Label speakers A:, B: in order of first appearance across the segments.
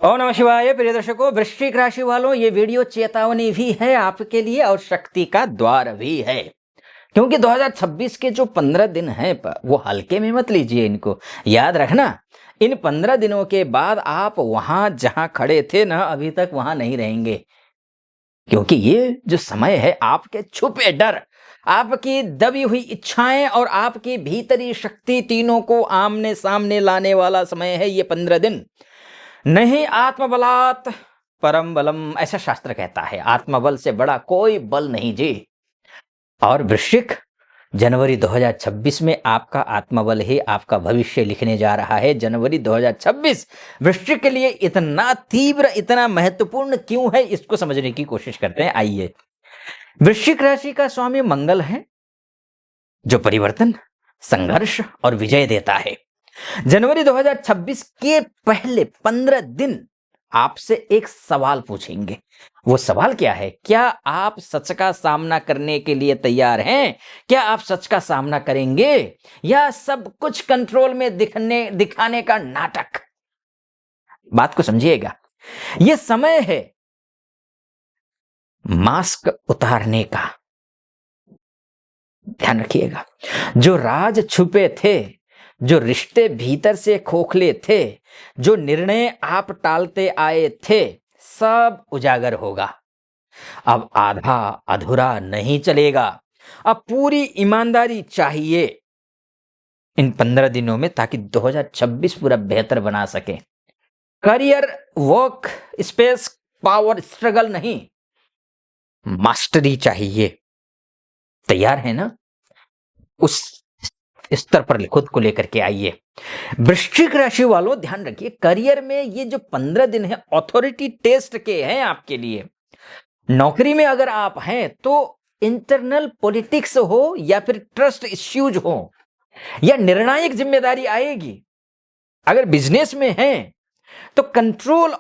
A: ओम नमः शिवाय। प्रिय दर्शकों, वृश्चिक राशि वालों, ये वीडियो चेतावनी भी है आपके लिए और शक्ति का द्वार भी है, क्योंकि 2026 के जो 15 दिन हैं वो हल्के में मत लीजिए। इनको याद रखना, इन 15 दिनों के बाद आप वहां जहां खड़े थे ना, अभी तक वहां नहीं रहेंगे। क्योंकि ये जो समय है, आपके छुपे डर, आपकी दबी हुई इच्छाएं और आपकी भीतरी शक्ति, तीनों को आमने सामने लाने वाला समय है ये 15 दिन। नहीं आत्मबलात् परम बलम, ऐसा शास्त्र कहता है। आत्मबल से बड़ा कोई बल नहीं जी। और वृश्चिक, जनवरी 2026 में आपका आत्मबल ही आपका भविष्य लिखने जा रहा है। जनवरी 2026 वृश्चिक के लिए इतना तीव्र, इतना महत्वपूर्ण क्यों है, इसको समझने की कोशिश करते हैं। आइए, वृश्चिक राशि का स्वामी मंगल है, जो परिवर्तन, संघर्ष और विजय देता है। जनवरी 2026 के पहले 15 दिन आपसे एक सवाल पूछेंगे। वो सवाल क्या है? क्या आप सच का सामना करने के लिए तैयार हैं? क्या आप सच का सामना करेंगे, या सब कुछ कंट्रोल में दिखाने का नाटक? बात को समझिएगा, यह समय है मास्क उतारने का। ध्यान रखिएगा, जो राज छुपे थे, जो रिश्ते भीतर से खोखले थे, जो निर्णय आप टालते आए थे, सब उजागर होगा। अब आधा अधूरा नहीं चलेगा। अब पूरी ईमानदारी चाहिए इन 15 दिनों में, ताकि 2026 पूरा बेहतर बना सके। Career, work space, power struggle नहीं, मास्टरी चाहिए। तैयार है ना? उस स्तर पर खुद को लेकर के आइए। वृश्चिक राशि वालों, ध्यान रखिए, करियर में ये जो 15 दिन है अथॉरिटी टेस्ट के हैं आपके लिए। नौकरी में अगर आप हैं तो इंटरनल पॉलिटिक्स हो या फिर ट्रस्ट इश्यूज हो, या निर्णायक जिम्मेदारी आएगी। अगर बिजनेस में हैं तो कंट्रोल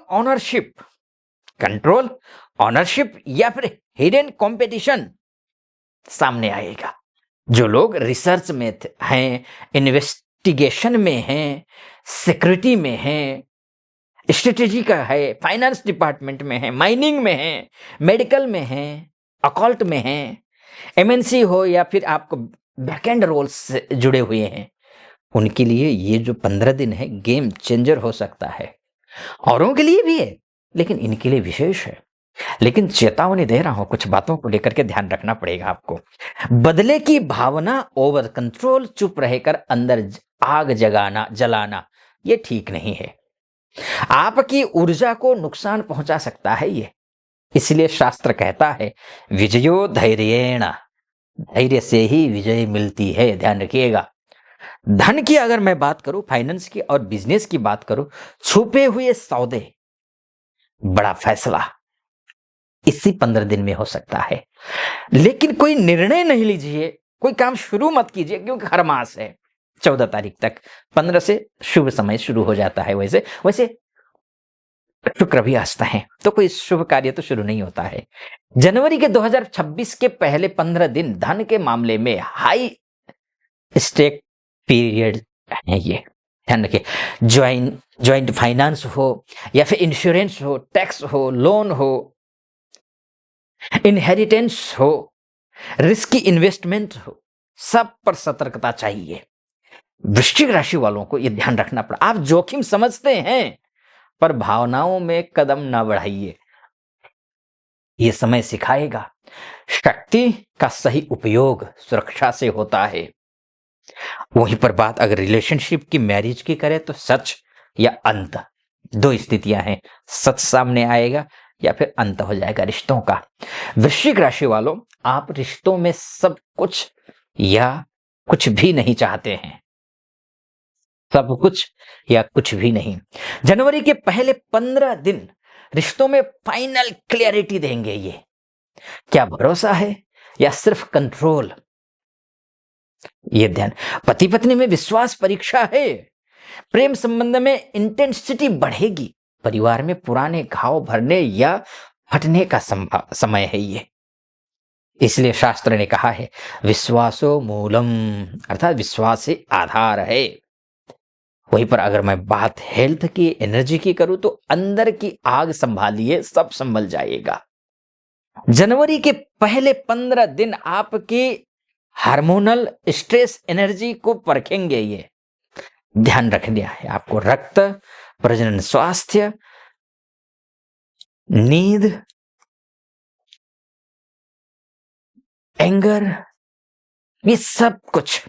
A: ऑनरशिप या फिर हिडन कंपटीशन सामने आएगा। जो लोग रिसर्च में हैं, इन्वेस्टिगेशन में हैं, सिक्योरिटी में हैं, स्ट्रेटेजी का है, फाइनेंस डिपार्टमेंट में है, माइनिंग में है, मेडिकल में है, अकॉल्ट में है, एमएनसी हो या फिर आपको बैकएंड रोल्स से जुड़े हुए हैं, उनके लिए ये जो 15 दिन है गेम चेंजर हो सकता है। औरों के लिए भी है, लेकिन इनके लिए विशेष है। लेकिन चेतावनी दे रहा हूं, कुछ बातों को लेकर के ध्यान रखना पड़ेगा आपको। बदले की भावना, ओवर कंट्रोल, चुप रहकर अंदर आग जलाना, ये ठीक नहीं है। आपकी ऊर्जा को नुकसान पहुंचा सकता है ये। इसलिए शास्त्र कहता है, विजयो धैर्येण, धैर्य से ही विजय मिलती है। ध्यान रखिएगा। धन की अगर मैं बात करूं, फाइनेंस की और बिजनेस की बात करूं, छुपे हुए सौदे, बड़ा फैसला इसी 15 दिन में हो सकता है। लेकिन कोई निर्णय नहीं लीजिए, कोई काम शुरू मत कीजिए, क्योंकि हर मास है 14 तारीख तक, 15 से शुभ समय शुरू हो जाता है। वैसे शुक्र भी आस्था है, तो कोई शुभ कार्य तो शुरू नहीं होता है। जनवरी के 2026 के पहले 15 दिन धन के मामले में हाई स्टेक पीरियड है ये। ध्यान रखिए, ज्वाइंट फाइनेंस हो या फिर इंश्योरेंस हो, टैक्स हो, लोन हो, इनहेरिटेंस हो, रिस्की इन्वेस्टमेंट हो, सब पर सतर्कता चाहिए। वृश्चिक राशि वालों को यह ध्यान रखना पड़ा। आप जोखिम समझते हैं, पर भावनाओं में कदम ना बढ़ाइए। यह समय सिखाएगा, शक्ति का सही उपयोग सुरक्षा से होता है। वहीं पर बात अगर रिलेशनशिप की, मैरिज की करें, तो सच या अंत, दो स्थितियां हैं। सच सामने आएगा या फिर अंत हो जाएगा रिश्तों का। वृश्चिक राशि वालों, आप रिश्तों में सब कुछ या कुछ भी नहीं चाहते हैं। सब कुछ या कुछ भी नहीं। जनवरी के पहले 15 दिन रिश्तों में फाइनल क्लैरिटी देंगे ये। क्या भरोसा है या सिर्फ कंट्रोल? ये ध्यान। पति पत्नी में विश्वास परीक्षा है। प्रेम संबंध में इंटेंसिटी बढ़ेगी। परिवार में पुराने घाव भरने या फटने का समय है ये। इसलिए शास्त्र ने कहा है, विश्वासो मूलम, अर्थात विश्वास से आधार है। वहीं पर अगर मैं बात हेल्थ की, एनर्जी की करूं तो अंदर की आग संभालिए, सब संभल जाएगा। जनवरी के पहले 15 दिन आपकी हार्मोनल स्ट्रेस एनर्जी को परखेंगे। ये ध्यान रखना है आपको। रक्त, प्रजनन, स्वास्थ्य, नींद, एंगर, ये सब कुछ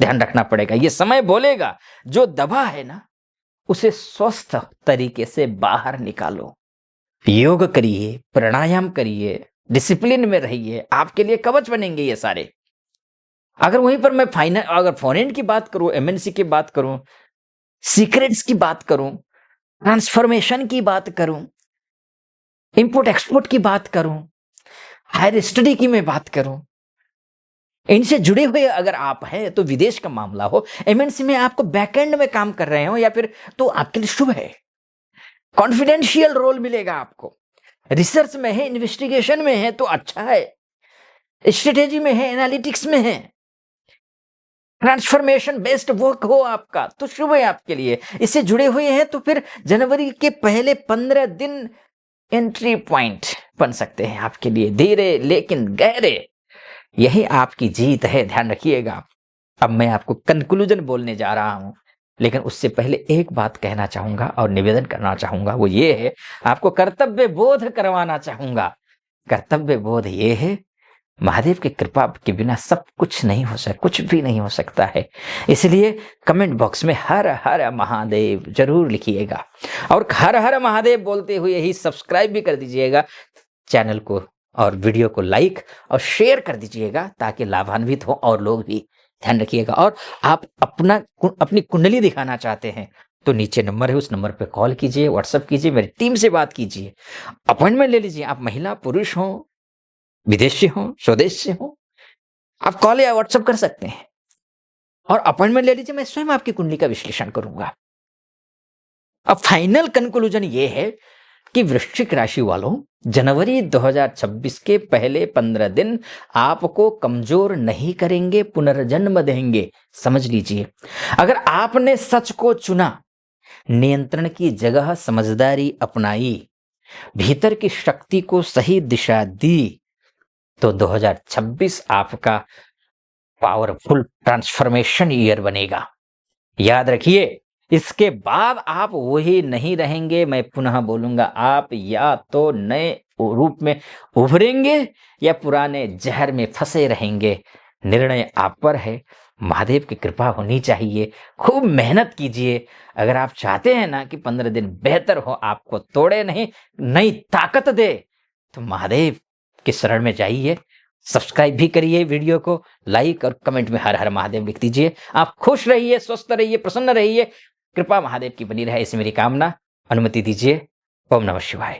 A: ध्यान रखना पड़ेगा। ये समय बोलेगा, जो दबा है ना उसे स्वस्थ तरीके से बाहर निकालो। योग करिए, प्राणायाम करिए, डिसिप्लिन में रहिए, आपके लिए कवच बनेंगे ये सारे। अगर वहीं पर मैं अगर फॉरेन की बात करूं, एमएनसी की बात करूं, सीक्रेट्स की बात करूं, ट्रांसफॉर्मेशन की बात करूं, इंपोर्ट एक्सपोर्ट की बात करूं, हायर स्टडी की मैं बात करूं, इनसे जुड़े हुए अगर आप हैं तो विदेश का मामला हो, एमएनसी में आपको बैकएंड में काम कर रहे हो या फिर, तो आपके लिए शुभ है। कॉन्फिडेंशियल रोल मिलेगा आपको। रिसर्च में है, इन्वेस्टिगेशन में है तो अच्छा है, स्ट्रेटेजी में है, एनालिटिक्स में है, ट्रांसफॉर्मेशन बेस्ड वर्क हो आपका तो शुभ है आपके लिए। इससे जुड़े हुए हैं तो फिर जनवरी के पहले 15 दिन एंट्री पॉइंट बन सकते हैं आपके लिए, धीरे लेकिन गहरे। यही आपकी जीत है, ध्यान रखिएगा। अब मैं आपको कंक्लूजन बोलने जा रहा हूं, लेकिन उससे पहले एक बात कहना चाहूंगा और निवेदन करना चाहूंगा, वो ये है, आपको कर्तव्य बोध करवाना चाहूंगा। कर्तव्य बोध ये है, महादेव की कृपा के बिना सब कुछ नहीं हो सकता, कुछ भी नहीं हो सकता है। इसलिए कमेंट बॉक्स में हर हर महादेव जरूर लिखिएगा, और हर हर महादेव बोलते हुए ही सब्सक्राइब भी कर दीजिएगा चैनल को, और वीडियो को लाइक और शेयर कर दीजिएगा ताकि लाभान्वित हो और लोग भी। ध्यान रखिएगा। और आप अपनी कुंडली दिखाना चाहते हैं तो नीचे नंबर है, उस नंबर पे कॉल कीजिए, व्हाट्सएप कीजिए, मेरी टीम से बात कीजिए, अपॉइंटमेंट ले लीजिए। आप महिला पुरुष हो, विदेश से हो, स्वदेश से हो, आप कॉल या व्हाट्सएप कर सकते हैं और अपॉइंटमेंट ले लीजिए। मैं स्वयं आपकी कुंडली का विश्लेषण करूंगा। अब फाइनल कंक्लूजन ये है कि वृश्चिक राशि वालों, जनवरी 2026 के पहले 15 दिन आपको कमजोर नहीं करेंगे, पुनर्जन्म देंगे। समझ लीजिए, अगर आपने सच को चुना, नियंत्रण की जगह समझदारी अपनाई, भीतर की शक्ति को सही दिशा दी, तो 2026 आपका पावरफुल ट्रांसफॉर्मेशन ईयर बनेगा। याद रखिए, इसके बाद आप वही नहीं रहेंगे। मैं पुनः बोलूंगा, आप या तो नए रूप में उभरेंगे या पुराने जहर में फंसे रहेंगे। निर्णय आप पर है। महादेव की कृपा होनी चाहिए। खूब मेहनत कीजिए। अगर आप चाहते हैं ना कि 15 दिन बेहतर हो, आपको तोड़े नहीं, नई ताकत दे, तो महादेव के शरण में जाइए। सब्सक्राइब भी करिए, वीडियो को लाइक और कमेंट में हर हर महादेव लिख दीजिए। आप खुश रहिए, स्वस्थ रहिए, प्रसन्न रहिए। कृपा महादेव की बनी रहे, ऐसी मेरी कामना। अनुमति दीजिए। ओम नमः शिवाय।